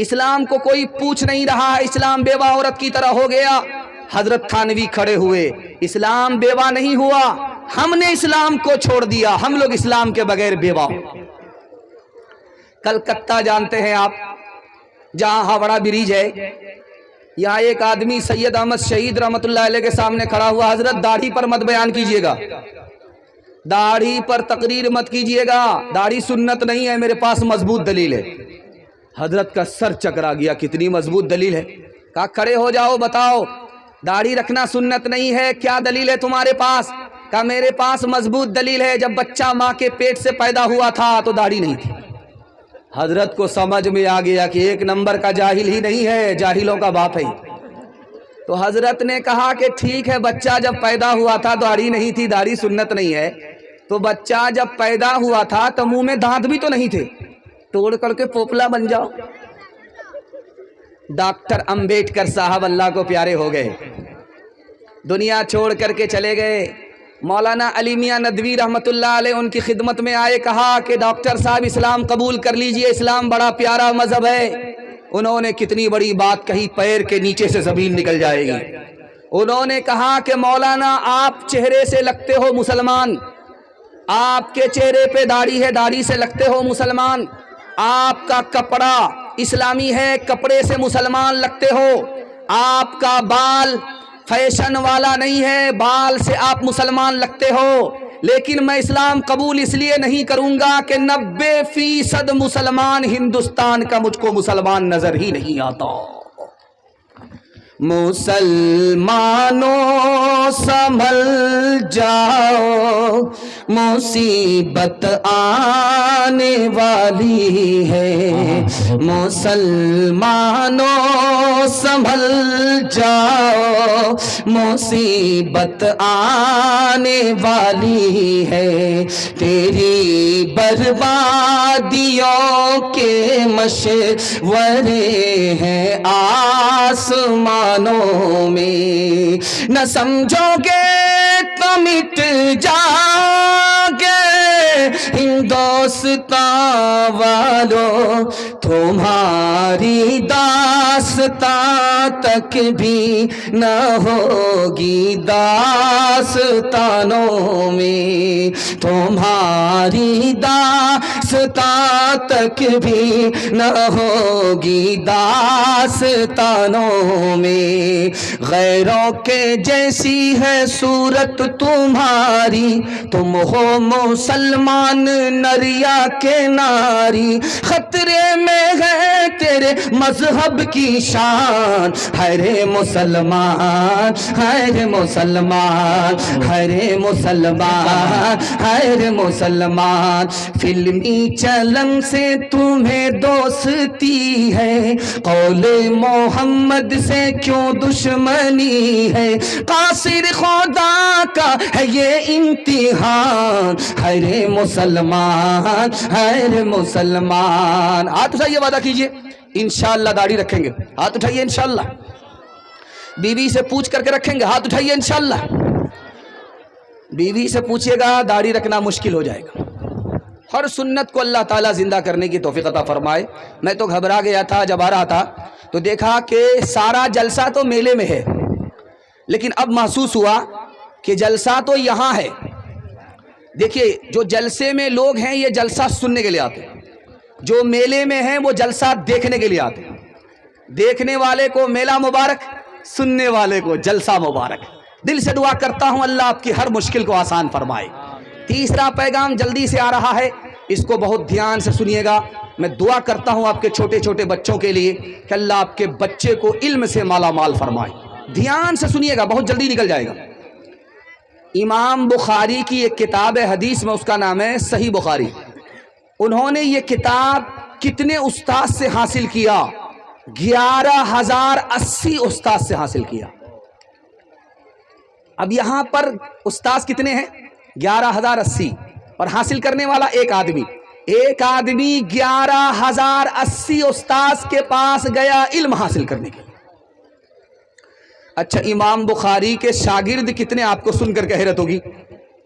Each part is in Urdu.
اسلام کو کوئی پوچھ نہیں رہا ہے، اسلام بیوہ عورت کی طرح ہو گیا۔ حضرت تھانوی کھڑے ہوئے، اسلام بیوہ نہیں ہوا، ہم نے اسلام کو چھوڑ دیا، ہم لوگ اسلام کے بغیر بیوہ ہو۔ کلکتہ جانتے ہیں آپ، جہاں ہاوڑا بریج ہے، یہاں ایک آدمی سید احمد شہید رحمت اللہ علیہ کے سامنے کھڑا ہوا، حضرت داڑھی پر مت بیان کیجئے گا، داڑھی پر تقریر مت کیجئے گا، داڑھی سنت نہیں ہے، میرے پاس مضبوط دلیل ہے۔ حضرت کا سر چکرا گیا، کتنی مضبوط دلیل ہے؟ کہا کھڑے ہو جاؤ، بتاؤ داڑھی رکھنا سنت نہیں ہے، کیا دلیل ہے تمہارے پاس؟ کہا میرے پاس مضبوط دلیل ہے، جب بچہ ماں کے پیٹ سے پیدا ہوا تھا تو داڑھی نہیں تھی۔ حضرت کو سمجھ میں آ گیا کہ ایک نمبر کا جاہل ہی نہیں ہے، جاہلوں کا باپ ہے۔ تو حضرت نے کہا کہ ٹھیک ہے، بچہ جب پیدا ہوا تھا داڑھی نہیں تھی، داڑھی سنت نہیں ہے، تو بچہ جب پیدا ہوا تھا تو منہ میں دانت بھی تو نہیں تھے، توڑ کر کے پوپلا بن جاؤ۔ ڈاکٹر امبیڈکر صاحب اللہ کو پیارے ہو گئے، دنیا چھوڑ کر کے چلے گئے۔ مولانا علی میاں ندوی رحمت اللہ علیہ ان کی خدمت میں آئے، کہا کہ ڈاکٹر صاحب اسلام قبول کر لیجئے، اسلام بڑا پیارا مذہب ہے۔ انہوں نے کتنی بڑی بات کہی، پیر کے نیچے سے زمین نکل جائے گی۔ انہوں نے کہا کہ مولانا آپ چہرے سے لگتے ہو مسلمان، آپ کے چہرے پہ داڑھی ہے، داڑھی سے لگتے ہو مسلمان، آپ کا کپڑا اسلامی ہے، کپڑے سے مسلمان لگتے ہو، آپ کا بال فیشن والا نہیں ہے، بال سے آپ مسلمان لگتے ہو، لیکن میں اسلام قبول اس لیے نہیں کروں گا کہ 90% مسلمان ہندوستان کا مجھ کو مسلمان نظر ہی نہیں آتا۔ مسلمانوں سنبھل جاؤ، مصیبت آنے والی ہے، مسلمانوں سنبھل جاؤ، مصیبت آنے والی ہے، تیری بربادیوں کے مشورے ہیں آسمان میں، نہ سمجھو گے تو مٹ جاؤگے ہندوستان والو، تمہاری داستان تک بھی نہ ہوگی داستانوں میں، تمہاری داستان تک بھی نہ ہوگی داستانوں میں، غیروں کے جیسی ہے صورت تمہاری، تم ہو مسلمان نریا کے ناری، خطرے میں ہے تیرے مذہب کی شان، ہرے مسلمان ہر مسلمان ہر مسلمان ہر مسلمان، فلمی چلن سے تمہیں دوستی ہے، قول محمد سے کیوں دشمنی ہے، قاصر خدا کا ہے یہ امتحان، ہر مسلمان ہر مسلمان۔ ہاتھ اٹھائیے، وعدہ کیجئے انشاءاللہ داڑھی رکھیں گے، ہاتھ اٹھائیے انشاءاللہ، بیوی سے پوچھ کر کے رکھیں گے، ہاتھ اٹھائیے انشاءاللہ، بیوی سے پوچھئے گا داڑھی رکھنا مشکل ہو جائے گا۔ ہر سنت کو اللہ تعالیٰ زندہ کرنے کی توفیق عطا فرمائے۔ میں تو گھبرا گیا تھا جب آ رہا تھا تو دیکھا کہ سارا جلسہ تو میلے میں ہے، لیکن اب محسوس ہوا کہ جلسہ تو یہاں ہے۔ دیکھیے جو جلسے میں لوگ ہیں یہ جلسہ سننے کے لیے آتے ہیں، جو میلے میں ہیں وہ جلسہ دیکھنے کے لیے آتے ہیں۔ دیکھنے والے کو میلہ مبارک، سننے والے کو جلسہ مبارک۔ دل سے دعا کرتا ہوں اللہ آپ کی ہر مشکل کو آسان فرمائے۔ تیسرا پیغام جلدی سے آ رہا ہے، اس کو بہت دھیان سے سنیے گا۔ میں دعا کرتا ہوں آپ کے چھوٹے چھوٹے بچوں کے لیے کہ اللہ آپ کے بچے کو علم سے مالا مال فرمائے۔ دھیان سے سنیے گا، بہت جلدی نکل جائے گا۔ امام بخاری کی ایک کتاب ہے حدیث میں، اس کا نام ہے صحیح بخاری۔ انہوں نے یہ کتاب کتنے استاد سے حاصل کیا؟ 11,080 استاد سے حاصل کیا۔ اب یہاں پر استاد کتنے ہیں؟ 11,080، اور حاصل کرنے والا ایک آدمی۔ ایک آدمی 11,080 استاد کے پاس گیا علم حاصل کرنے کے لیے۔ اچھا امام بخاری کے شاگرد کتنے آپ کو سن کر کے حیرت ہوگی؟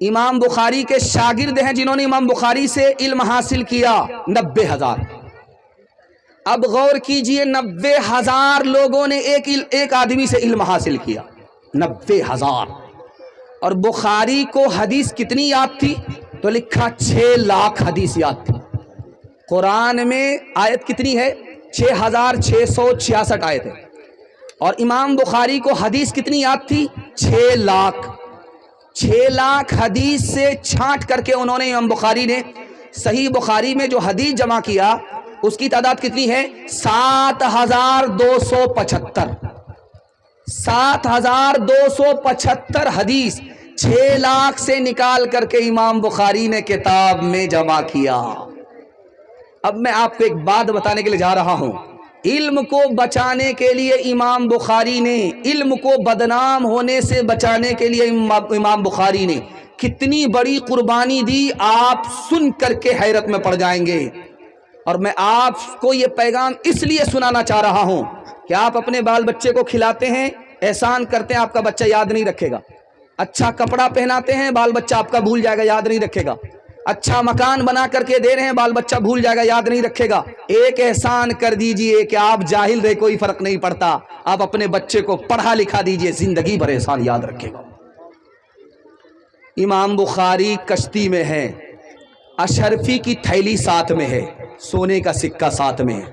امام بخاری کے شاگرد ہیں جنہوں نے امام بخاری سے علم حاصل کیا 90,000۔ اب غور کیجئے 90,000 لوگوں نے ایک آدمی سے علم حاصل کیا، 90,000. اور بخاری کو حدیث کتنی یاد تھی؟ تو لکھا 6 لاکھ حدیث یاد تھی. قرآن میں آیت کتنی ہے؟ 6,666 آیت ہے. اور امام بخاری کو حدیث کتنی یاد تھی؟ 6 لاکھ. 6 لاکھ حدیث سے چھانٹ کر کے انہوں نے، امام بخاری نے صحیح بخاری میں جو حدیث جمع کیا اس کی تعداد کتنی ہے؟ 7,275. 7,275 حدیث 6 لاکھ سے نکال کر کے امام بخاری نے کتاب میں جمع کیا. اب میں آپ کو ایک بات بتانے کے لیے جا رہا ہوں. علم کو بچانے کے لیے امام بخاری نے، علم کو بدنام ہونے سے بچانے کے لیے امام بخاری نے کتنی بڑی قربانی دی، آپ سن کر کے حیرت میں پڑ جائیں گے. اور میں آپ کو یہ پیغام اس لیے سنانا چاہ رہا ہوں کہ آپ اپنے بال بچے کو کھلاتے ہیں، احسان کرتے ہیں، آپ کا بچہ یاد نہیں رکھے گا. اچھا کپڑا پہناتے ہیں، بال بچہ آپ کا بھول جائے گا، یاد نہیں رکھے گا. اچھا مکان بنا کر کے دے رہے ہیں، بال بچہ بھول جائے گا، یاد نہیں رکھے گا. ایک احسان کر دیجئے کہ آپ جاہل رہے، کوئی فرق نہیں پڑتا، آپ اپنے بچے کو پڑھا لکھا دیجئے، زندگی بھر احسان یاد رکھے گا. امام بخاری کشتی میں ہے، اشرفی کی تھیلی ساتھ میں ہے، سونے کا سکہ ساتھ میں ہے،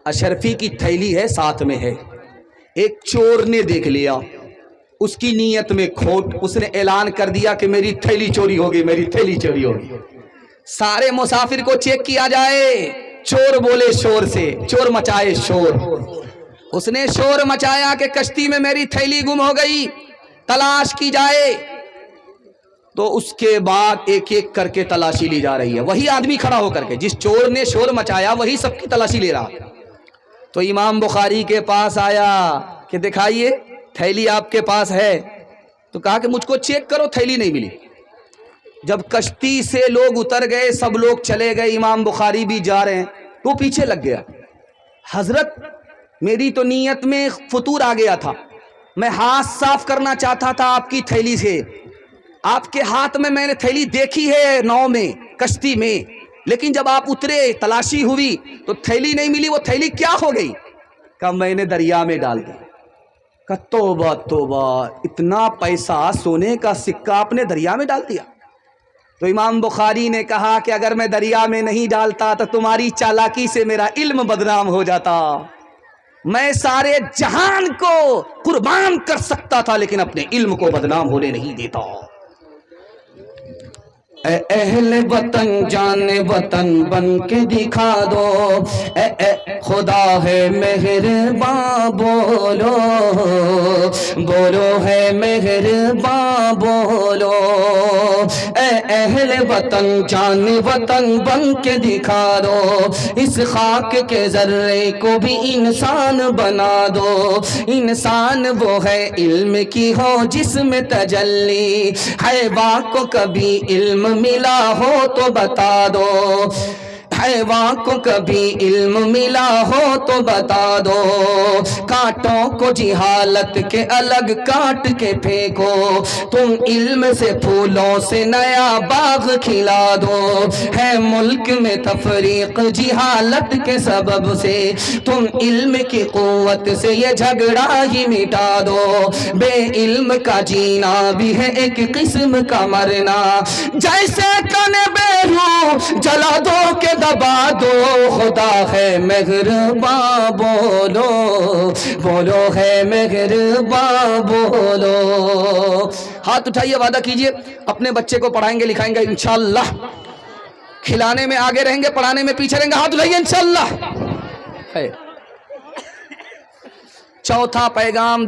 اشرفی کی تھیلی ہے ساتھ میں ہے. ایک چور نے دیکھ لیا، اس کی نیت میں کھوٹ، اس نے اعلان کر دیا کہ میری تھیلی چوری ہوگی، میری تھیلی چوری ہوگی. سارے مسافر کو چیک کیا جائے، چور بولے شور سے، چور مچائے شور. اس نے شور مچایا کہ کشتی میں میری تھیلی گم ہو گئی، تلاش کی جائے. تو اس کے بعد ایک ایک کر کے تلاشی لی جا رہی ہے. وہی آدمی کھڑا ہو کر کے، جس چور نے شور مچایا وہی سب کی تلاشی لے رہا. تو امام بخاری کے پاس آیا کہ دکھائیے تھیلی آپ کے پاس ہے. تو کہا کہ مجھ کو چیک کرو، تھیلی نہیں ملی. جب کشتی سے لوگ اتر گئے، سب لوگ چلے گئے، امام بخاری بھی جا رہے ہیں، وہ پیچھے لگ گیا. حضرت میری تو نیت میں فطور آ گیا تھا، میں ہاتھ صاف کرنا چاہتا تھا آپ کی تھیلی سے، آپ کے ہاتھ میں میں نے تھیلی دیکھی ہے ناؤ میں، کشتی میں، لیکن جب آپ اترے تلاشی ہوئی تو تھیلی نہیں ملی. وہ تھیلی کیا ہو گئی؟ کہا میں نے دریا میں ڈال دی. کہا توبہ توبہ، اتنا پیسہ سونے کا سکہ آپ نے دریا میں ڈال دیا. تو امام بخاری نے کہا کہ اگر میں دریا میں نہیں ڈالتا تو تمہاری چالاکی سے میرا علم بدنام ہو جاتا. میں سارے جہان کو قربان کر سکتا تھا لیکن اپنے علم کو بدنام ہونے نہیں دیتا. اے اہل وطن جان وطن بن کے دکھا دو، اے خدا ہے مہرباں بولو، بولو ہے مہرباں بولو. اے اہل وطن جان وطن بن کے دکھا دو، اس خاک کے ذرے کو بھی انسان بنا دو. انسان وہ ہے علم کی ہو جس میں تجلی، حیوان کو کبھی علم ملا ہو تو بتا دو، حیوان کو کبھی علم ملا ہو تو بتا دو. کانٹوں کو جہالت کے الگ کاٹ کے پھینکو، تم علم سے پھولوں سے نیا باغ کھلا دو. ہے ملک میں تفریق جہالت کے سبب سے، تم علم کی قوت سے یہ جھگڑا ہی مٹا دو. بے علم کا جینا بھی ہے ایک قسم کا مرنا، جیسے کنے بیرو جلا دو کہ دبا دو. خدا ہے مہرباں بولو، بولو ہے مہرباں بولو. ہاتھ اٹھائیے، وعدہ کیجئے اپنے بچے کو پڑھائیں گے لکھائیں گے انشاءاللہ. کھلانے میں آگے رہیں گے، پڑھانے میں پیچھے رہیں گے. ہاتھ اٹھائیے انشاءاللہ. چوتھا پیغام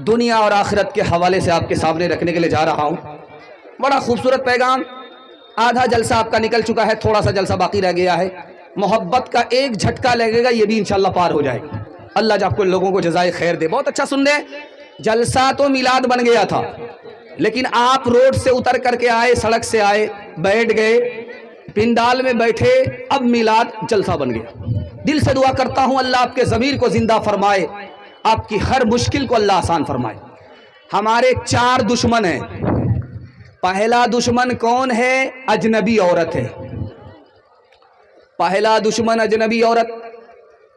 دنیا اور آخرت کے حوالے سے آپ کے سامنے رکھنے کے لیے جا رہا ہوں. بڑا خوبصورت پیغام. آدھا جلسہ آپ کا نکل چکا ہے، تھوڑا سا جلسہ باقی رہ گیا ہے. محبت کا ایک جھٹکا لگے گا، یہ بھی انشاءاللہ پار ہو جائے گا. اللہ جب کو لوگوں کو جزائے خیر دے. بہت اچھا سن لیں، جلسہ تو میلاد بن گیا تھا، لیکن آپ روڈ سے اتر کر کے آئے، سڑک سے آئے، بیٹھ گئے، پنڈال میں بیٹھے، اب میلاد جلسہ بن گیا. دل سے دعا کرتا ہوں اللہ آپ کے ضمیر کو زندہ فرمائے، آپ کی ہر مشکل کو اللہ آسان فرمائے. ہمارے 4 دشمن ہیں. پہلا دشمن کون ہے؟ اجنبی عورت ہے. پہلا دشمن اجنبی عورت.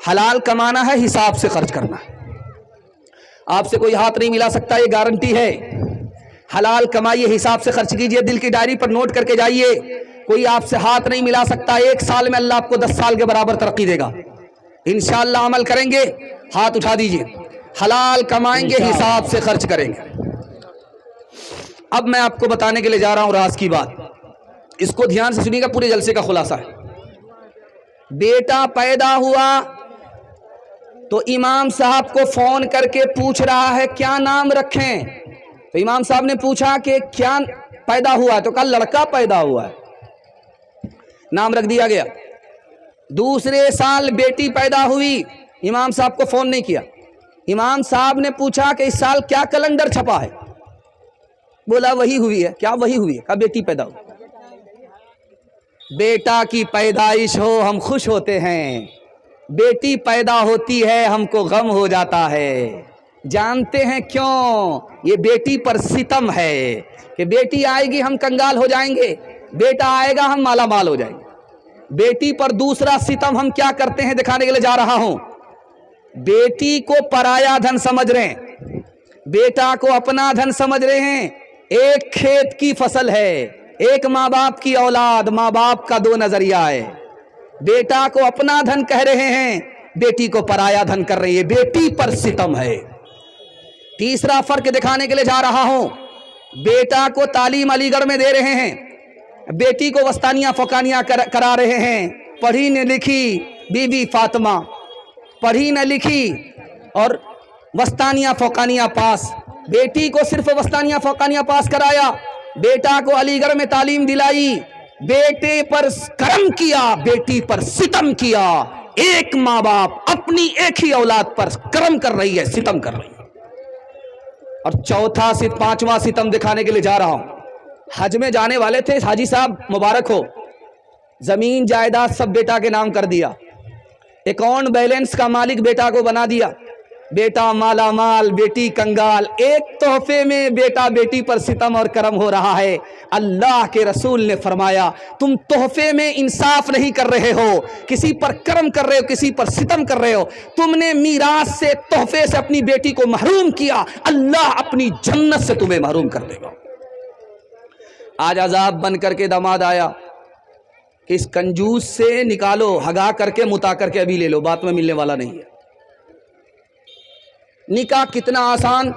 حلال کمانا ہے، حساب سے خرچ کرنا ہے. آپ سے کوئی ہاتھ نہیں ملا سکتا، یہ گارنٹی ہے. حلال کمائیے، حساب سے خرچ کیجئے، دل کی ڈائری پر نوٹ کر کے جائیے. کوئی آپ سے ہاتھ نہیں ملا سکتا. 1 سال میں اللہ آپ کو 10 سال کے برابر ترقی دے گا. انشاءاللہ عمل کریں گے. ہاتھ اٹھا دیجئے. حلال کمائیں گے، حساب سے خرچ کریں گے. اب میں آپ کو بتانے کے لیے جا رہا ہوں راز کی بات. اس کو دھیان سے سنیے گا، پورے جلسے کا خلاصہ ہے. بیٹا پیدا ہوا تو امام صاحب کو فون کر کے پوچھ رہا ہے کیا نام رکھیں. تو امام صاحب نے پوچھا کہ کیا پیدا ہوا ہے، تو کہا لڑکا پیدا ہوا ہے. نام رکھ دیا گیا. دوسرے سال بیٹی پیدا ہوئی، امام صاحب کو فون نہیں کیا. امام صاحب نے پوچھا کہ اس سال کیا کیلنڈر چھپا ہے. بولا وہی ہوئی ہے. کیا وہی ہوئی ہے؟ کہا بیٹی پیدا ہوئی. بیٹا کی پیدائش ہو ہم خوش ہوتے ہیں، بیٹی پیدا ہوتی ہے ہم کو غم ہو جاتا ہے. جانتے ہیں کیوں؟ یہ بیٹی پر ستم ہے کہ بیٹی آئے گی ہم کنگال ہو جائیں گے، بیٹا آئے گا ہم مالا مال ہو جائیں گے. بیٹی پر دوسرا ستم ہم کیا کرتے ہیں دکھانے کے لیے جا رہا ہوں. بیٹی کو پرایا دھن سمجھ رہے ہیں، بیٹا کو اپنا دھن سمجھ رہے ہیں. ایک کھیت کی فصل ہے، ایک ماں باپ کی اولاد، ماں باپ کا 2 نظریہ ہے. بیٹا کو اپنا دھن کہہ رہے ہیں، بیٹی کو پرایا دھن کر رہی ہے. بیٹی پر ستم ہے. تیسرا فرق دکھانے کے لیے جا رہا ہوں. بیٹا کو تعلیم علی گڑھ میں دے رہے ہیں، بیٹی کو وسطانیہ فوقانیہ کرا رہے ہیں. پڑھی نہ لکھی بی بی فاطمہ، پڑھی نہ لکھی اور وسطانیہ فوقانیہ پاس. بیٹی کو صرف وسطانیہ فوقانیہ پاس کرایا، بیٹا کو علی گڑھ میں تعلیم دلائی. بیٹے پر کرم کیا، بیٹی پر ستم کیا. ایک ماں باپ اپنی ایک ہی اولاد پر کرم کر رہی ہے، ستم کر رہی ہے. اور چوتھا 5واں ستم دکھانے کے لیے جا رہا ہوں. حج میں جانے والے تھے، حاجی صاحب مبارک ہو، زمین جائیداد سب بیٹا کے نام کر دیا، اکاؤنٹ بیلنس کا مالک بیٹا کو بنا دیا. بیٹا مالا مال، بیٹی کنگال. ایک تحفے میں بیٹا بیٹی پر ستم اور کرم ہو رہا ہے. اللہ کے رسول نے فرمایا تم تحفے میں انصاف نہیں کر رہے ہو، کسی پر کرم کر رہے ہو، کسی پر ستم کر رہے ہو. تم نے میراث سے، تحفے سے اپنی بیٹی کو محروم کیا، اللہ اپنی جنت سے تمہیں محروم کر دے گا. آج عذاب بن کر کے داماد آیا کہ اس کنجوس سے نکالو، ہگا کر کے متا کر کے ابھی لے لو، بات میں ملنے والا نہیں ہے. نکاح کتنا آسان،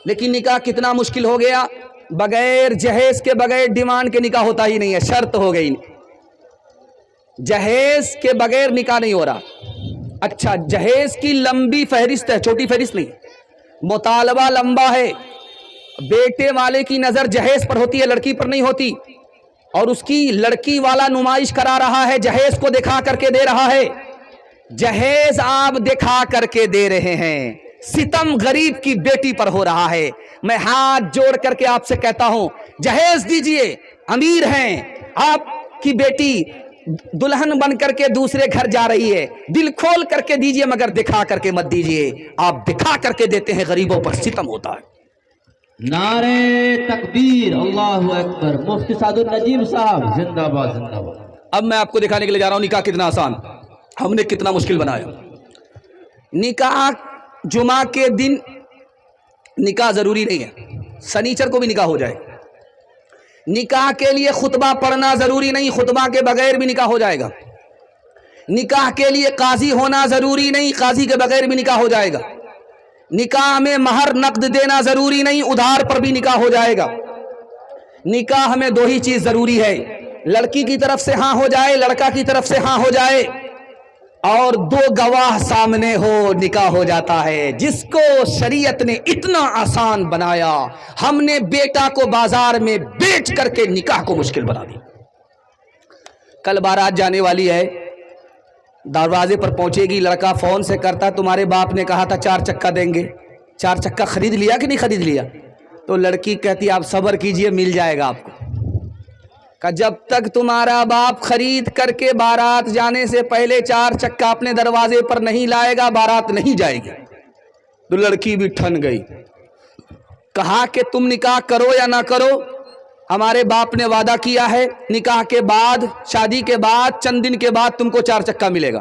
لیکن نکاح کتنا مشکل ہو گیا. بغیر جہیز کے، بغیر ڈیمانڈ کے نکاح ہوتا ہی نہیں ہے، شرط ہو گئی. جہیز کے بغیر نکاح نہیں ہو رہا. اچھا جہیز کی لمبی فہرست ہے، چھوٹی فہرست نہیں. مطالبہ لمبا ہے. بیٹے والے کی نظر جہیز پر ہوتی ہے، لڑکی پر نہیں ہوتی. اور اس کی لڑکی والا نمائش کرا رہا ہے، جہیز کو دکھا کر کے دے رہا ہے. جہیز آپ دکھا کر کے دے رہے ہیں، ستم غریب کی بیٹی پر ہو رہا ہے. میں ہاتھ جوڑ کر کے آپ سے کہتا ہوں جہیز دیجئے. امیر ہیں، آپ کی بیٹی دلہن بن کر کے دوسرے گھر جا رہی ہے، دل کھول کر کے دیجئے مگر دکھا کر کے مت دیجئے. آپ دکھا کر کے دیتے ہیں، غریبوں پر ستم ہوتا ہے. نعرے تکبیر، اللہ اکبر. مفتی سعد النجیم صاحب زندہ باد، زندہ باد. اب میں آپ کو دکھانے کے لیے جا رہا ہوں نکاح کتنا آسان، ہم نے کتنا مشکل بنایا. نکاح جمعہ کے دن نکاح ضروری نہیں ہے، سنیچر کو بھی نکاح ہو جائے. نکاح کے لیے خطبہ پڑھنا ضروری نہیں، خطبہ کے بغیر بھی نکاح ہو جائے گا. نکاح کے لیے قاضی ہونا ضروری نہیں، قاضی کے بغیر بھی نکاح ہو جائے گا. نکاح میں مہر نقد دینا ضروری نہیں، ادھار پر بھی نکاح ہو جائے گا. نکاح میں 2 ہی چیز ضروری ہے، لڑکی کی طرف سے ہاں ہو جائے، لڑکا کی طرف سے ہاں ہو جائے، اور 2 گواہ سامنے ہو، نکاح ہو جاتا ہے. جس کو شریعت نے اتنا آسان بنایا، ہم نے بیٹا کو بازار میں بیچ کر کے نکاح کو مشکل بنا دیا. کل بارات جانے والی ہے، دروازے پر پہنچے گی، لڑکا فون سے کرتا تمہارے باپ نے کہا تھا 4 چکا دیں گے، 4 چکا خرید لیا کہ نہیں خرید لیا؟ تو لڑکی کہتی آپ صبر کیجئے مل جائے گا آپ کو. کہ جب تک تمہارا باپ خرید کر کے بارات جانے سے پہلے 4 چکا اپنے دروازے پر نہیں لائے گا، بارات نہیں جائے گی. تو لڑکی بھی ٹھن گئی. کہا کہ تم نکاح کرو یا نہ کرو، ہمارے باپ نے وعدہ کیا ہے نکاح کے بعد، شادی کے بعد چند دن کے بعد تم کو 4 چکا ملے گا.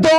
2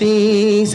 30।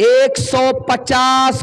150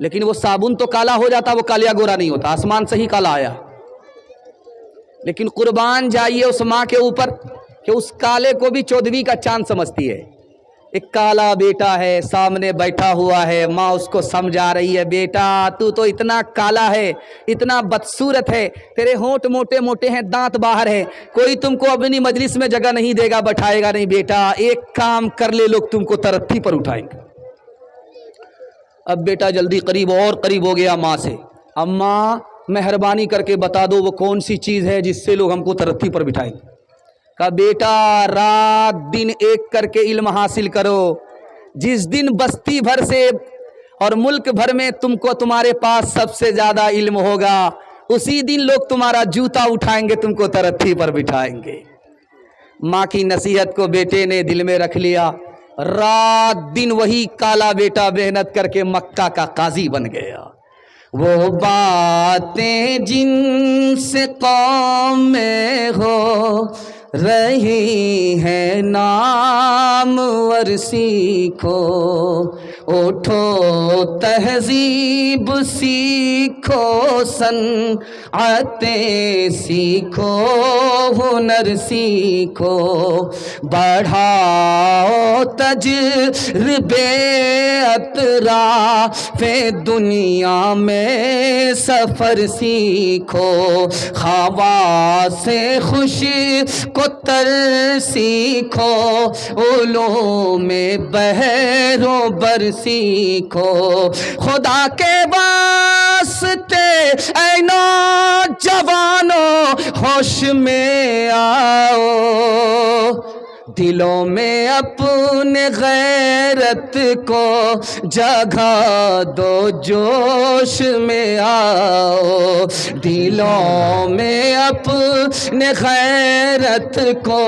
لیکن وہ صابن تو کالا ہو جاتا, وہ کالیا گورا نہیں ہوتا, آسمان سے ہی کالا آیا. لیکن قربان جائیے اس ماں کے اوپر کہ اس کالے کو بھی 14ویں کا چاند سمجھتی ہے. ایک کالا بیٹا ہے سامنے بیٹھا ہوا ہے, ماں اس کو سمجھا رہی ہے, بیٹا تو اتنا کالا ہے, اتنا بدصورت ہے, تیرے ہونٹ موٹے موٹے ہیں, دانت باہر ہے, کوئی تم کو اپنی مجلس میں جگہ نہیں دے گا, بٹھائے گا نہیں. بیٹا ایک کام کر لے, لوگ تم کو ترقی پر اٹھائیں گے. اب بیٹا جلدی قریب اور قریب ہو گیا ماں سے. اماں مہربانی کر کے بتا دو وہ کون سی چیز ہے جس سے لوگ ہم کو ترقی پر بٹھائیں گے. کہا بیٹا رات دن ایک کر کے علم حاصل کرو. جس دن بستی بھر سے اور ملک بھر میں تم کو تمہارے پاس سب سے زیادہ علم ہوگا, اسی دن لوگ تمہارا جوتا اٹھائیں گے, تم کو ترقی پر بٹھائیں گے. ماں کی نصیحت کو بیٹے نے دل میں رکھ لیا. رات دن وہی کالا بیٹا محنت کر کے مکہ کا قاضی بن گیا. وہ باتیں جن سے قوم میں ہو رہی ہے نامور سیکھو, اٹھو تہذیب سیکھو, صنعتیں سیکھو, ہنر سیکھو, بڑھاؤ تجربے اطراف دنیا میں سفر سیکھو, خواص خوش کو تر سیکھو, علوم بحر و بر سیکھو. خدا کے واسطے اے نوجوانوں ہوش میں آؤ, دلوں میں اپنے غیرت کو جگہ دو, جوش میں آؤ, دلوں میں اپنے غیرت کو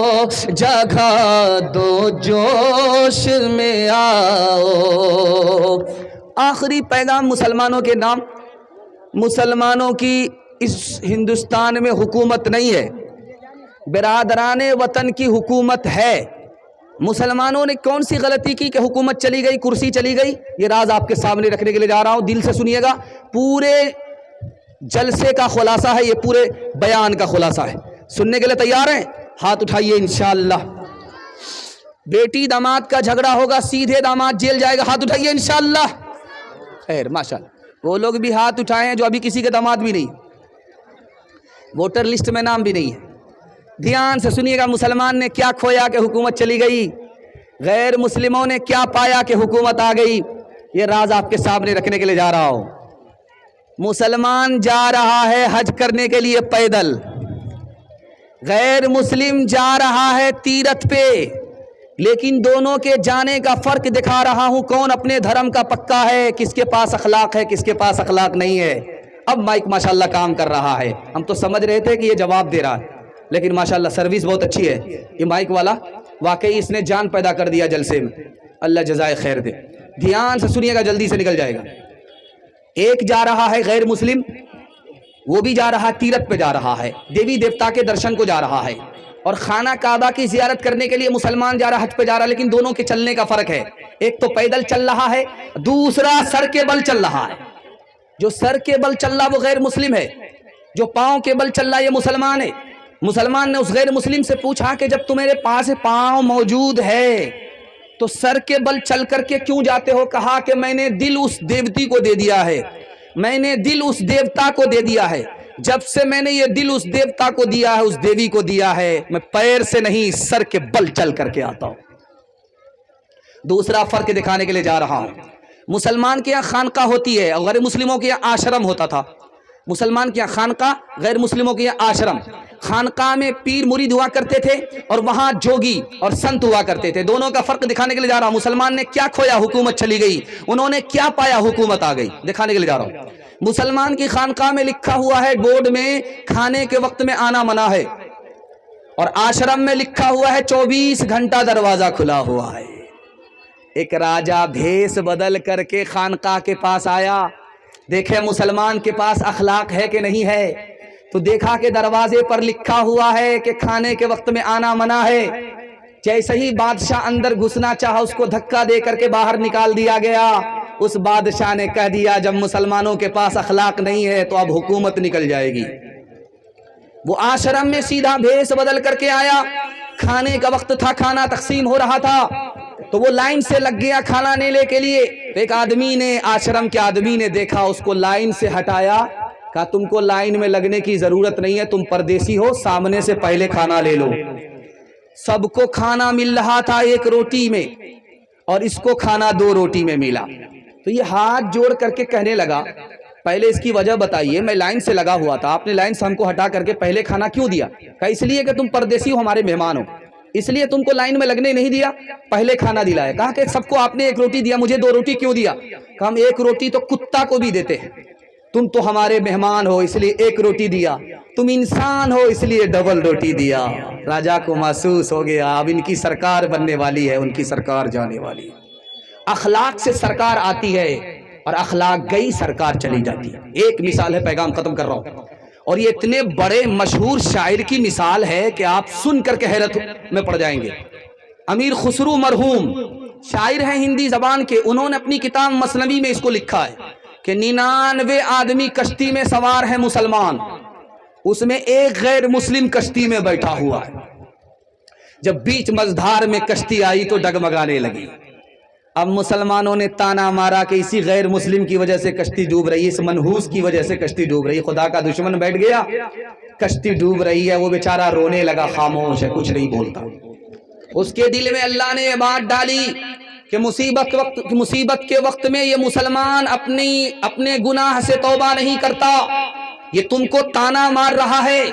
جگہ دو, جوش میں آؤ. آخری پیغام مسلمانوں کے نام. مسلمانوں کی اس ہندوستان میں حکومت نہیں ہے, برادران وطن کی حکومت ہے. مسلمانوں نے کون سی غلطی کی کہ حکومت چلی گئی, کرسی چلی گئی؟ یہ راز آپ کے سامنے رکھنے کے لیے جا رہا ہوں, دل سے سنیے گا. پورے جلسے کا خلاصہ ہے, یہ پورے بیان کا خلاصہ ہے. سننے کے لیے تیار ہیں؟ ہاتھ اٹھائیے. انشاءاللہ بیٹی داماد کا جھگڑا ہوگا, سیدھے داماد جیل جائے گا. ہاتھ اٹھائیے انشاءاللہ. خیر ماشاءاللہ. وہ لوگ بھی ہاتھ اٹھائے ہیں جو ابھی کسی کے داماد بھی نہیں, ووٹر لسٹ میں نام بھی نہیں ہے. دھیان سے سنیے گا. مسلمان نے کیا کھویا کہ حکومت چلی گئی؟ غیر مسلموں نے کیا پایا کہ حکومت آ گئی؟ یہ راز آپ کے سامنے رکھنے کے لیے جا رہا ہوں. مسلمان جا رہا ہے حج کرنے کے لیے پیدل, غیر مسلم جا رہا ہے تیرتھ پہ, لیکن دونوں کے جانے کا فرق دکھا رہا ہوں. کون اپنے دھرم کا پکا ہے, کس کے پاس اخلاق ہے, کس کے پاس اخلاق نہیں ہے. اب مائک ماشاءاللہ کام کر رہا ہے. ہم تو سمجھ رہے تھے کہ یہ جواب دے رہا ہے, لیکن ماشاءاللہ سروس بہت اچھی ہے. یہ مائک والا واقعی اس نے جان پیدا کر دیا جلسے میں, اللہ جزائے خیر دے. دھیان سے سنیے گا, جلدی سے نکل جائے گا. ایک جا رہا ہے غیر مسلم, وہ بھی جا رہا ہے تیرتھ پہ جا رہا ہے, دیوی دیوتا کے درشن کو جا رہا ہے, اور خانہ کعبہ کی زیارت کرنے کے لیے مسلمان جا رہا حج پہ جا رہا, لیکن دونوں کے چلنے کا فرق ہے. ایک تو پیدل چل رہا ہے, دوسرا سر کے بل چل رہا ہے. جو سر کے بل چل رہا وہ غیر مسلم ہے, جو پاؤں کے بل چل رہا یہ مسلمان ہے. مسلمان نے اس غیر مسلم سے پوچھا کہ جب تمہارے پاس پاؤں موجود ہے تو سر کے بل چل کر کے کیوں جاتے ہو؟ کہا کہ میں نے دل اس دیوتی کو دے دیا ہے, میں نے دل اس دیوتا کو دے دیا ہے. جب سے میں نے یہ دل اس دیوتا کو دیا ہے, اس دیوی کو دیا ہے, میں پیر سے نہیں سر کے بل چل کر کے آتا ہوں. دوسرا فرق دکھانے کے لیے جا رہا ہوں. مسلمان کے یہاں خانقاہ ہوتی ہے اور غیر مسلموں کے یہاں آشرم ہوتا تھا. مسلمان کے یہاں خانقاہ, غیر مسلموں کے یہاں آشرم. خانقاہ میں پیر مرید ہوا کرتے تھے اور وہاں جوگی اور سنت ہوا کرتے تھے. دونوں کا فرق دکھانے کے لیے جا رہا ہوں. مسلمان نے کیا کھویا؟ حکومت چلی گئی. انہوں نے کیا پایا؟ حکومت آ گئی. دکھانے کے لیے جا رہا ہوں. مسلمان کی خانقاہ میں لکھا ہوا ہے بورڈ میں کھانے کے وقت میں آنا منع ہے, اور آشرم میں لکھا ہوا ہے 24 گھنٹہ دروازہ کھلا ہوا ہے. ایک راجہ بھیس بدل کر کے خانقاہ کے پاس آیا, دیکھے مسلمان کے پاس اخلاق ہے کہ نہیں ہے, تو دیکھا کہ دروازے پر لکھا ہوا ہے کہ کھانے کے وقت میں آنا منع ہے. جیسے ہی بادشاہ اندر گھسنا چاہا, اس کو دھکا دے کر کے باہر نکال دیا گیا. اس بادشاہ نے کہہ دیا جب مسلمانوں کے پاس اخلاق نہیں ہے تو اب حکومت نکل جائے گی۔ وہ آشرم میں سیدھا بھیس بدل کر کے آیا، کھانے کا وقت تھا، کھانا تقسیم ہو رہا تھا، تو وہ لائن سے لگ گیا کھانا لینے کے لیے۔ ایک آدمی نے، آشرم کے آدمی نے دیکھا، اس کو لائن سے ہٹایا، کہا تم کو لائن میں لگنے کی ضرورت نہیں ہے، تم پردیسی ہو، سامنے سے پہلے کھانا لے لو۔ سب کو کھانا مل رہا تھا 1 روٹی میں، اور اس کو کھانا 2 روٹی میں ملا۔ تو یہ ہاتھ جوڑ کر کے کہنے لگا پہلے اس کی وجہ بتائیے، میں لائن سے لگا ہوا تھا، آپ نے لائن سے ہم کو ہٹا کر کے پہلے کھانا کیوں دیا؟ کہا اس لیے کہ تم پردیسی ہو، ہمارے مہمان ہو، اس لیے تم کو لائن میں لگنے نہیں دیا، پہلے کھانا دلایا۔ کہا کہ سب کو آپ نے 1 روٹی دیا، مجھے 2 روٹی کیوں دیا؟ کہا ہم 1 روٹی تو کتا کو بھی دیتے ہیں، تم تو ہمارے مہمان ہو اس لیے 1 روٹی دیا، تم انسان ہو اس لیے ڈبل روٹی دیا۔ راجا کو محسوس ہو گیا اب ان کی سرکار بننے والی ہے، ان کی سرکار جانے والی ہے۔ اخلاق سے سرکار آتی ہے اور اخلاق گئی سرکار چلی جاتی ہے۔ ایک مثال ہے، پیغام ختم کر رہا ہوں، اور یہ اتنے بڑے مشہور شاعر کی مثال ہے کہ آپ سن کر کے حیرت میں پڑ جائیں گے۔ امیر خسرو مرحوم شاعر ہیں ہندی زبان کے، انہوں نے اپنی کتاب مثنوی میں اس کو لکھا ہے کہ 99 آدمی کشتی میں سوار ہیں مسلمان، اس میں ایک غیر مسلم کشتی میں بیٹھا ہوا ہے۔ جب بیچ مجدھار میں کشتی آئی تو ڈگمگانے لگی۔ اب مسلمانوں نے تانا مارا کہ اسی غیر مسلم کی وجہ سے کشتی ڈوب رہی ہے، اس منحوس کی وجہ سے کشتی ڈوب رہی ہے۔ خدا کا دشمن بیٹھ گیا، کشتی ڈوب رہی ہے، وہ بیچارہ رونے لگا، خاموش ہے، کچھ نہیں بولتا۔ اس کے دل میں اللہ نے یہ بات ڈالی کہ مصیبت کے وقت میں یہ مسلمان اپنے گناہ سے توبہ نہیں کرتا، یہ تم کو تانا مار رہا ہے۔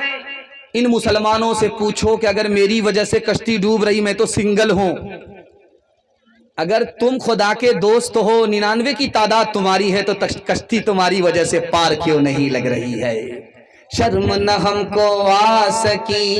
ان مسلمانوں سے پوچھو کہ اگر میری وجہ سے کشتی ڈوب رہی، میں تو سنگل ہوں، اگر تم خدا کے دوست ہو، 99 کی تعداد تمہاری ہے، تو کشتی تمہاری وجہ سے پار کیوں نہیں لگ رہی ہے؟ شرم نہ ہم کو آ سکی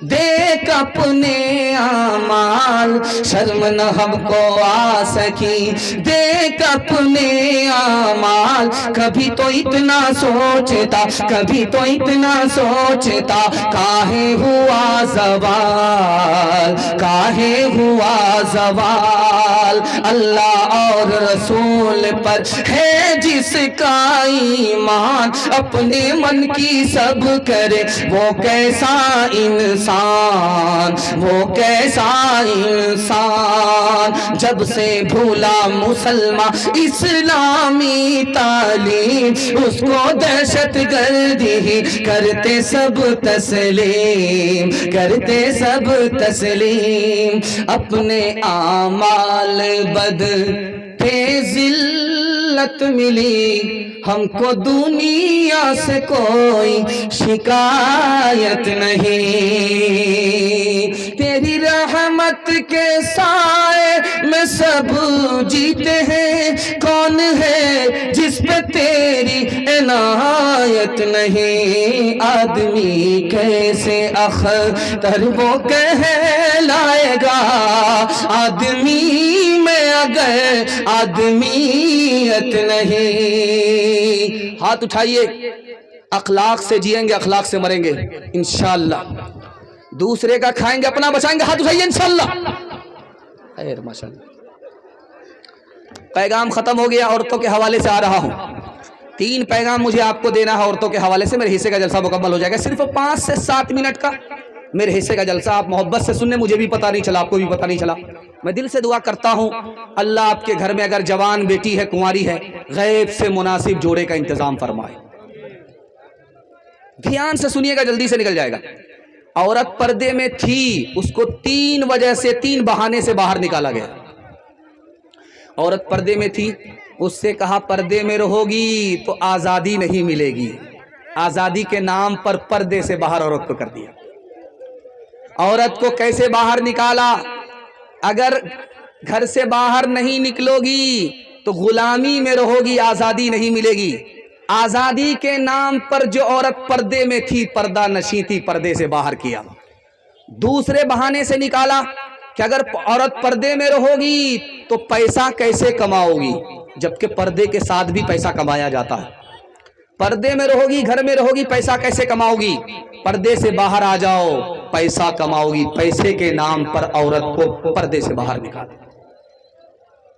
دیکھ اپنے اعمال، شرم نہ ہم کو آ سکی دیکھ اپنے اعمال، کبھی تو اتنا سوچتا، کبھی تو اتنا سوچتا، کاہے ہوا زوال، کاہے ہوا زوال۔ اللہ اور رسول پر ہے جس کا ایمان، اپنے من کی سب کرے وہ کیسا انسان، وہ کیسا انسان۔ جب سے بھولا مسلمان اسلامی تعلیم، اس کو دہشت گردی ہی کرتے سب تسلیم، کرتے سب تسلیم۔ اپنے اعمال بد پہ ذلت ملی، ہم کو دنیا سے کوئی شکایت نہیں، تیری رحمت کے سائے میں سب جیتے ہیں، کون ہے جس پہ تیری عنایت نہیں؟ آدمی کیسے اختر وہ کہلائے گا، آدمی میں اگر آدمیت نہیں۔ ہاتھ اٹھائیے، اخلاق سے جئیں گے، اخلاق سے مریں گے انشاءاللہ، دوسرے کا کھائیں گے اپنا بچائیں گے۔ ہاتھ اٹھائیے انشاءاللہ۔ خیر ماشاءاللہ۔ پیغام ختم ہو گیا، عورتوں کے حوالے سے آ رہا ہوں۔ 3 پیغام مجھے آپ کو دینا ہے عورتوں کے حوالے سے، میرے حصے کا جلسہ مکمل ہو جائے گا۔ صرف 5 سے 7 منٹ کا میرے حصے کا جلسہ، آپ محبت سے سننے، مجھے بھی پتہ نہیں چلا، آپ کو بھی پتہ نہیں چلا۔ میں دل سے دعا کرتا ہوں اللہ آپ کے گھر میں اگر جوان بیٹی ہے، کنواری ہے، غیب سے مناسب جوڑے کا انتظام فرمائے۔ دھیان سے سنیے گا، جلدی سے نکل جائے گا۔ عورت پردے میں تھی، اس کو 3 وجہ سے، 3 بہانے سے باہر نکالا گیا۔ عورت پردے میں تھی، اس سے کہا پردے میں رہو گی تو آزادی نہیں ملے گی، آزادی کے نام پر پردے سے باہر عورت کو کر دیا۔ عورت کو کیسے باہر نکالا؟ اگر گھر سے باہر نہیں نکلو گی تو غلامی میں رہو گی، آزادی نہیں ملے گی۔ آزادی کے نام پر جو عورت پردے میں تھی، پردہ نشیں تھی، پردے سے باہر کیا۔ دوسرے بہانے سے نکالا کہ اگر عورت پردے میں رہو گی تو پیسہ کیسے کماؤ گی، جبکہ پردے کے ساتھ بھی پیسہ کمایا جاتا ہے۔ پردے میں رہو گی، گھر میں رہو گی، پیسہ کیسے کماؤ گی؟ پردے سے باہر آ جاؤ، پیسہ کماؤ گی۔ پیسے کے نام پر عورت کو پردے سے باہر نکالا۔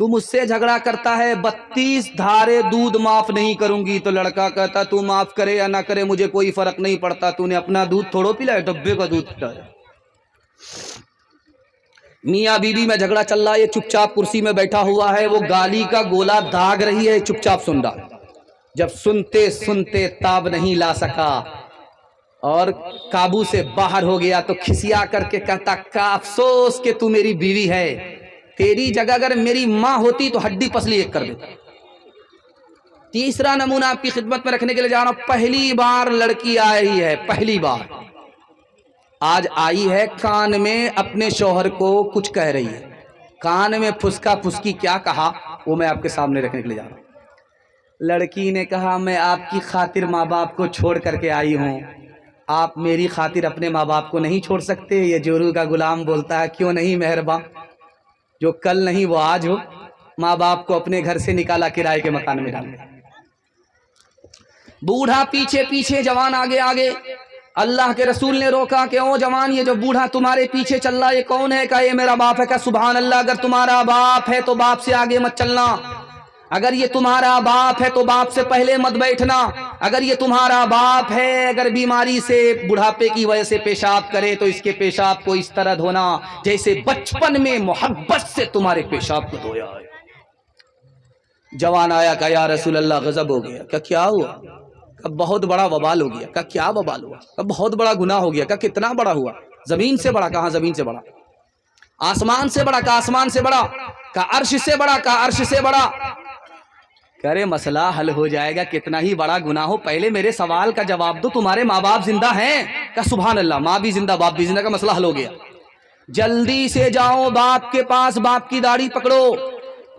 تو مجھ سے جھگڑا کرتا ہے 32 دھارے دودھ معاف نہیں کروں گی. تو لڑکا کہتا تو معاف کرے یا نہ کرے مجھے کوئی فرق نہیں پڑتا, تو نے اپنا دودھ تھوڑو پلایا, ڈبے کا دودھ پلایا. میاں بیوی میں جھگڑا چل رہا ہے, یہ چپ چاپ کرسی میں بیٹھا ہوا ہے, وہ گالی کا گولا داغ رہی ہے, چپ چاپ سن رہا. جب سنتے سنتے تاب نہیں لا سکا اور قابو سے باہر ہو گیا تو کھسیا کر کے کہتا کا افسوس کہ تو میری بیوی ہے, تیری جگہ اگر میری ماں ہوتی تو ہڈی پسلی ایک کر دیتا. تیسرا نمونہ آپ کی خدمت میں رکھنے کے لیے جا رہا ہوں. پہلی بار لڑکی آئی ہے, پہلی بار آج آئی ہے, کان میں اپنے شوہر کو کچھ کہہ رہی ہے. کان میں پھسکا پھسکی کیا کہا وہ میں آپ کے سامنے رکھنے کے لیے جا رہا ہوں. لڑکی نے کہا میں آپ کی خاطر ماں باپ کو چھوڑ کر کے آئی ہوں, آپ میری خاطر اپنے ماں باپ کو نہیں چھوڑ سکتے. یہ جورو کا غلام بولتا ہے کیوں نہیں مہرباں, جو کل نہیں وہ آج ہو. ماں باپ کو اپنے گھر سے نکالا, کرائے کے مکان میں ڈال دیا. بوڑھا پیچھے پیچھے, جوان آگے آگے. اللہ کے رسول نے روکا کہ او جوان, یہ جو بوڑھا تمہارے پیچھے چل رہا یہ کون ہے؟ کہا یہ میرا باپ ہے. کہا سبحان اللہ, اگر تمہارا باپ ہے تو باپ سے آگے مت چلنا, اگر یہ تمہارا باپ ہے تو باپ سے پہلے مت بیٹھنا, اگر یہ تمہارا باپ ہے اگر بیماری سے بڑھاپے کی وجہ سے پیشاب کرے تو اس کے پیشاب کو اس طرح دھونا جیسے بچپن میں محبت سے تمہارے پیشاب کو دھویا ہے. جوان آیا, کہا یا رسول اللہ غضب ہو گیا. کہا کیا ہوا؟ کہا بہت بڑا وبال ہو گیا. کہا کیا وبال ہوا؟ کہا بہت بڑا گناہ ہو گیا. کہا کتنا بڑا ہوا؟ زمین سے بڑا. کہاں زمین سے بڑا؟ آسمان سے بڑا. کہا آسمان سے بڑا. کہا عرش سے بڑا. کہا عرش سے بڑا. کہہ رہے مسئلہ حل ہو جائے گا, کتنا ہی بڑا گناہ ہو, پہلے میرے سوال کا جواب دو, تمہارے ماں باپ زندہ ہیں؟ کہا سبحان اللہ, ماں بھی زندہ باپ بھی زندہ. کا مسئلہ حل ہو گیا. جلدی سے جاؤ باپ کے پاس, باپ کی داڑھی پکڑو.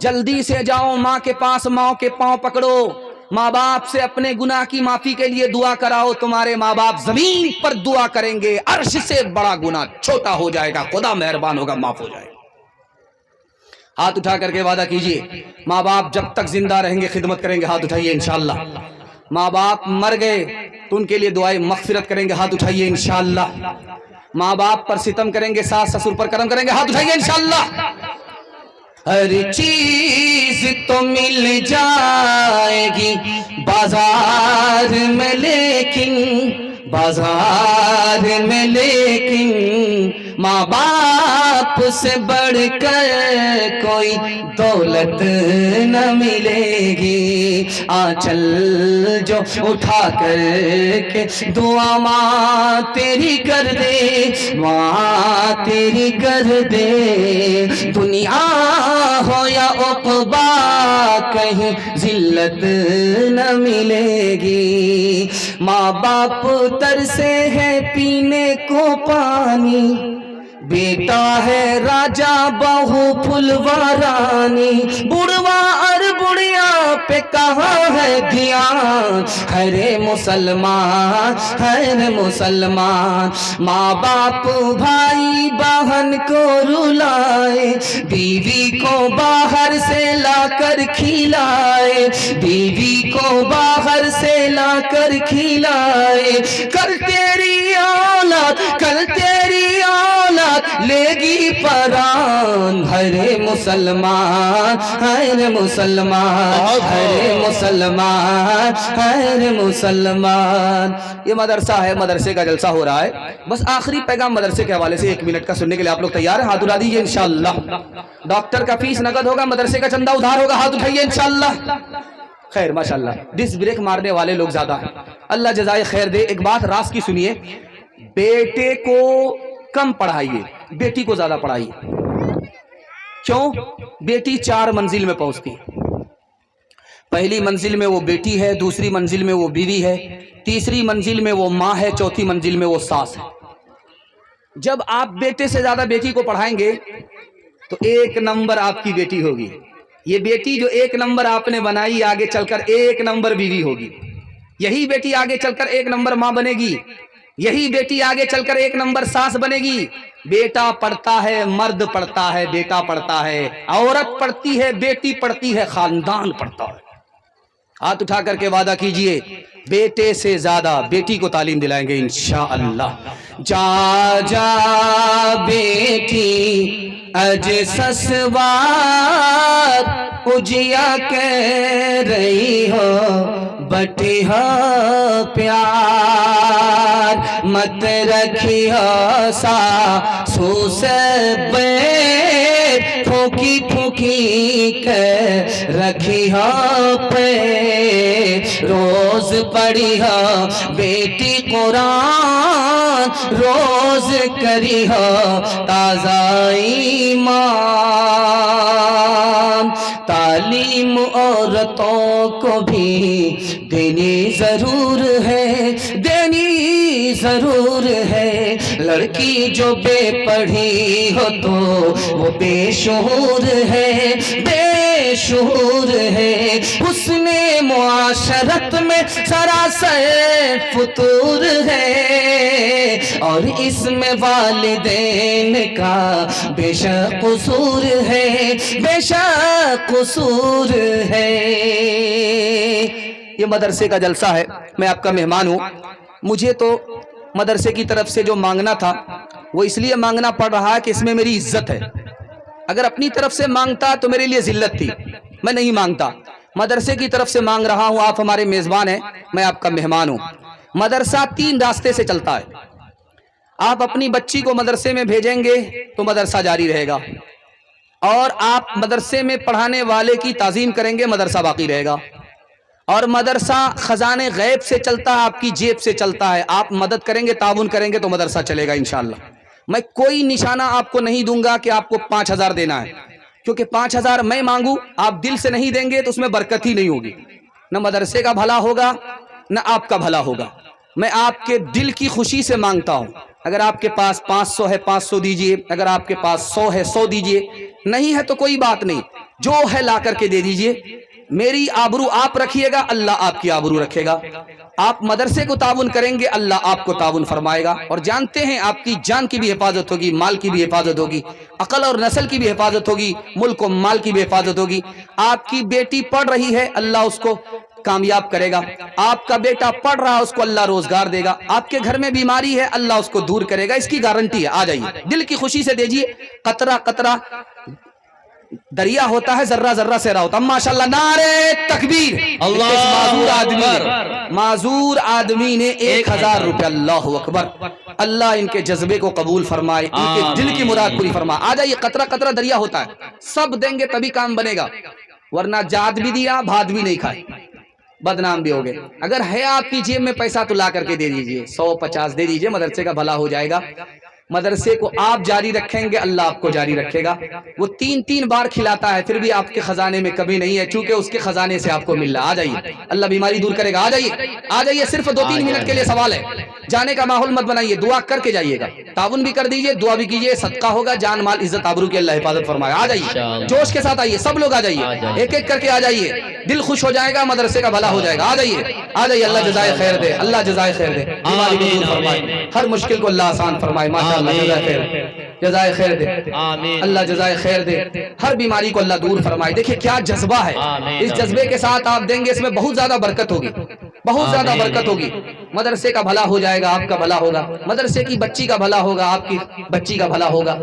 جلدی سے جاؤ ماں کے پاس, ماں کے پاؤں پکڑو. ماں باپ سے اپنے گناہ کی معافی کے لیے دعا کراؤ. تمہارے ماں باپ زمین پر دعا کریں گے, عرش سے بڑا گناہ چھوٹا ہو جائے گا, خدا مہربان ہوگا, معاف ہو جائے گا. ہاتھ اٹھا کر کے وعدہ کیجئے, ماں باپ جب تک زندہ رہیں گے خدمت کریں گے. ہاتھ اٹھائیے انشاءاللہ. ماں باپ مر گئے تو ان کے لیے دعائیں مغفرت کریں گے. ہاتھ اٹھائیے انشاءاللہ. ماں باپ پر ستم کریں گے, ساس سسر پر کرم کریں گے. ہاتھ اٹھائیے انشاءاللہ. ہر چیز تو مل جائے گی بازار میں, لیکن بازار میں لیکن ماں باپ سے بڑھ کر کوئی دولت نہ ملے گی. آنچل جو اٹھا کر کے دعا ماں تیری کر دے, ماں تیری کر دے. دنیا ہو یا عقبا کہیں ذلت نہ ملے گی. ماں باپ ترسے ہے پینے کو پانی, بیٹا ہے راجا بہو پھلوارانی. بڑوا اور بڑیا پہ کہاں ہے دھیان, ہر مسلمان ہر مسلمان. ماں باپ بھائی بہن کو رلائے, بیوی کو باہر سے لا کر کھلائے, بیوی کو باہر سے لا کر کھلائے. کل تیری اولاد, کل تیری اولاد لے گی پران. ہر مسلمان ہر مسلمان ہر مسلمان ہر مسلمان. یہ مدرسہ ہے, مدرسے کا جلسہ ہو رہا ہے. بس آخری پیغام مدرسے کے حوالے سے 1 منٹ کا سننے کے لیے آپ لوگ تیار ہیں؟ ہاتھ اٹھا دیجیے انشاءاللہ. ڈاکٹر کا فیس نقد ہوگا, مدرسے کا چندہ ادھار ہوگا. ہاتھ اٹھائیے انشاءاللہ. خیر ماشاءاللہ, ڈس بریک مارنے والے لوگ زیادہ ہیں, اللہ جزائے خیر دے. ایک بات راز کی سنیے, بیٹے کو کم پڑھائیے, بیٹی کو زیادہ پڑھائیے. کیوں؟ بیٹی 4 منزل میں پہنچتی ہے. پہلی منزل میں وہ بیٹی ہے, دوسری منزل میں وہ بیوی ہے, تیسری منزل میں وہ ماں ہے, چوتھی منزل میں وہ ساس ہے. جب آپ بیٹے سے زیادہ بیٹی کو پڑھائیں گے تو 1 نمبر آپ کی بیٹی ہوگی. یہ بیٹی جو 1 نمبر آپ نے بنائی آگے چل کر 1 نمبر بیوی ہوگی. یہی بیٹی آگے چل کر 1 نمبر ماں بنے گی. یہی بیٹی آگے چل کر 1 نمبر ساس بنے گی. بیٹا پڑھتا ہے, مرد پڑھتا ہے, بیٹا پڑھتا ہے, عورت پڑھتی ہے, بیٹی پڑھتی ہے, خاندان پڑھتا ہے. ہاتھ اٹھا کر کے وعدہ کیجئے بیٹے سے زیادہ بیٹی کو تعلیم دلائیں گے انشاءاللہ. جا جا بیٹی اج سسوار اجیا کہہ رہی ہو بٹی ہو پیار مت رکھی ہو ساسو سے بیٹھ پھوکی پھوکی کے رکھی ہو پہ روز پڑھی ہو بیٹی قرآن روز کری ہو تازہ ایمان. تعلیم عورتوں کو بھی دینی ضرور ہے دینی ضرور ہے. لڑکی جو بے پڑھی ہو تو وہ بے شعور ہے بے شعور ہے. حسن معاشرت میں سراسر فطور ہے اور اس میں والدین کا بے شک قصور ہے بے شک قصور ہے. یہ مدرسے کا جلسہ ہے, میں آپ کا مہمان ہوں. مجھے تو مدرسے کی طرف سے جو مانگنا تھا وہ اس لیے مانگنا پڑ رہا ہے کہ اس میں میری عزت ہے. اگر اپنی طرف سے مانگتا تو میرے لیے ذلت تھی, میں نہیں مانگتا. مدرسے کی طرف سے مانگ رہا ہوں, آپ ہمارے میزبان ہیں, میں آپ کا مہمان ہوں. مدرسہ 3 راستے سے چلتا ہے. آپ اپنی بچی کو مدرسے میں بھیجیں گے تو مدرسہ جاری رہے گا, اور آپ مدرسے میں پڑھانے والے کی تعظیم کریں گے مدرسہ باقی رہے گا. اور مدرسہ خزانے غیب سے چلتا ہے, آپ کی جیب سے چلتا ہے. آپ مدد کریں گے تعاون کریں گے تو مدرسہ چلے گا انشاءاللہ. میں کوئی نشانہ آپ کو نہیں دوں گا کہ آپ کو 5000 دینا ہے, کیونکہ 5000 میں مانگوں آپ دل سے نہیں دیں گے تو اس میں برکت ہی نہیں ہوگی. نہ مدرسے کا بھلا ہوگا نہ آپ کا بھلا ہوگا. میں آپ کے دل کی خوشی سے مانگتا ہوں. اگر آپ کے پاس 500 ہے 500 دیجئے, اگر آپ کے پاس 100 ہے 100 دیجئے, نہیں ہے تو کوئی بات نہیں, جو ہے لا کر کے دے دیجئے. میری آبرو آپ رکھیے گا, اللہ آپ کی آبرو رکھے گا. آپ مدرسے کو تعاون کریں گے, اللہ آپ کو تعاون فرمائے گا. اور جانتے ہیں آپ کی جان کی بھی حفاظت ہوگی, مال کی بھی حفاظت ہوگی, عقل اور نسل کی بھی حفاظت ہوگی, ملک و مال کی بھی حفاظت ہوگی. آپ کی بیٹی پڑھ رہی ہے, اللہ اس کو کامیاب کرے گا. آپ کا بیٹا پڑھ رہا ہے, اس کو اللہ روزگار دے گا. آپ کے گھر میں بیماری ہے, اللہ اس کو دور کرے گا. اس کی گارنٹی ہے. آ جائیے, دل کی خوشی سے دیجیے. قطرہ قطرہ دریا ہوتا ہے, ذرہ ذرہ سے رہا ہوتا ہے. ماشاءاللہ, نعرے تکبیر. معذور آدمی نے 1000 روپے, اللہ اکبر. اللہ ان کے جذبے کو قبول فرمائے, ان کے دل کی مراد پوری فرمائے. آ جائیے, قطرہ قطرہ دریا ہوتا ہے, سب دیں گے تبھی کام بنے گا, ورنہ جات بھی دیا بھات بھی نہیں کھائے, بدنام بھی ہو گئے. اگر ہے آپ کی جیب میں پیسہ تو لا کر کے دے دیجئے, 150 دے دیجئے, مدرسے کا بھلا ہو جائے گا. مدرسے کو آپ جاری رکھیں گے, اللہ آپ کو جاری رکھے گا. وہ 3 بار کھلاتا ہے, پھر بھی آپ کے خزانے میں کبھی نہیں ہے, چونکہ اس کے خزانے سے آپ کو مل رہا. آ جائیے, اللہ بیماری دور کرے گا. آ جائیے, آ جائیے, صرف 2-3 منٹ کے لیے سوال ہے. جانے کا ماحول مت بنائیے, دعا کر کے جائیے گا. تعاون بھی کر دیجئے, دعا بھی کیجئے, صدقہ ہوگا, جان مال عزت آبرو کی اللہ حفاظت فرمائے. آ جائیے, جوش کے ساتھ آئیے, سب لوگ آ جائیے, ایک ایک کر کے آ جائیے. دل خوش ہو جائے گا, مدرسے کا بھلا ہو جائے گا. آ جائیے, آ جائیے, اللہ جزائے خیر دے, اللہ جزائے خیر دے, بیماری کو دور فرمائے, ہر مشکل کو اللہ آسان فرمائے. ماشاءاللہ, جزائے خیر, جزائے خیر دے, اللہ جزائے خیر دے, ہر بیماری کو اللہ دور فرمائے. دیکھیں کیا جذبہ ہے, اس جذبے کے ساتھ آپ دیں گے, اس میں بہت زیادہ برکت ہوگی, بہت زیادہ برکت ہوگی. مدرسے کا بھلا ہو جائے گا, آپ کا بھلا ہوگا, مدرسے کی بچی کا بھلا ہوگا, آپ کی بچی کا بھلا ہوگا.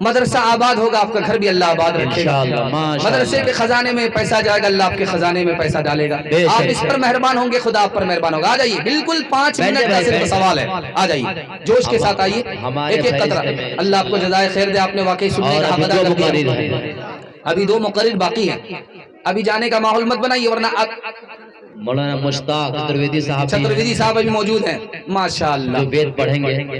مدرسہ آباد ہوگا, آپ کا گھر بھی اللہ آباد رکھے گا. مدرسے کے خزانے میں پیسہ جائے گا, اللہ آپ کے خزانے میں پیسہ ڈالے گا. آپ اس پر مہربان ہوں گے, خدا آپ پر مہربان ہوگا. آ جائیے, بالکل 5 منٹ کا صرف سوال ہے. آ جائیے, جوش کے ساتھ آئیے, ایک ایک قطرہ. اللہ آپ کو جزائے خیر دے, آپ نے واقعی سننے کا حق ادا کر دیا. ابھی 2 مقرر باقی ہیں, ابھی جانے کا ماحول مت بنائیے, ورنہ مولانا مشتاق چترویدی صاحب ابھی موجود ہیں. ماشاءاللہ, بیت پڑھیں گے.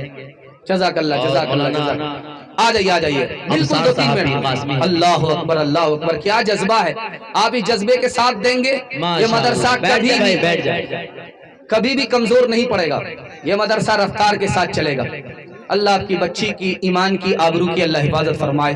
جزاک اللہ, جزاک اللہ. آ جائیے, آ جائیے, بالکل 2-3 منٹ. اللہ اکبر, اللہ اکبر, کیا جذبہ ہے. آپ اس جذبے کے ساتھ دیں گے, یہ مدرسہ کبھی بھی کمزور نہیں پڑے گا. یہ مدرسہ رفتار کے ساتھ چلے گا. اللہ آپ کی بچی کی ایمان کی آبرو کی اللہ حفاظت فرمائے.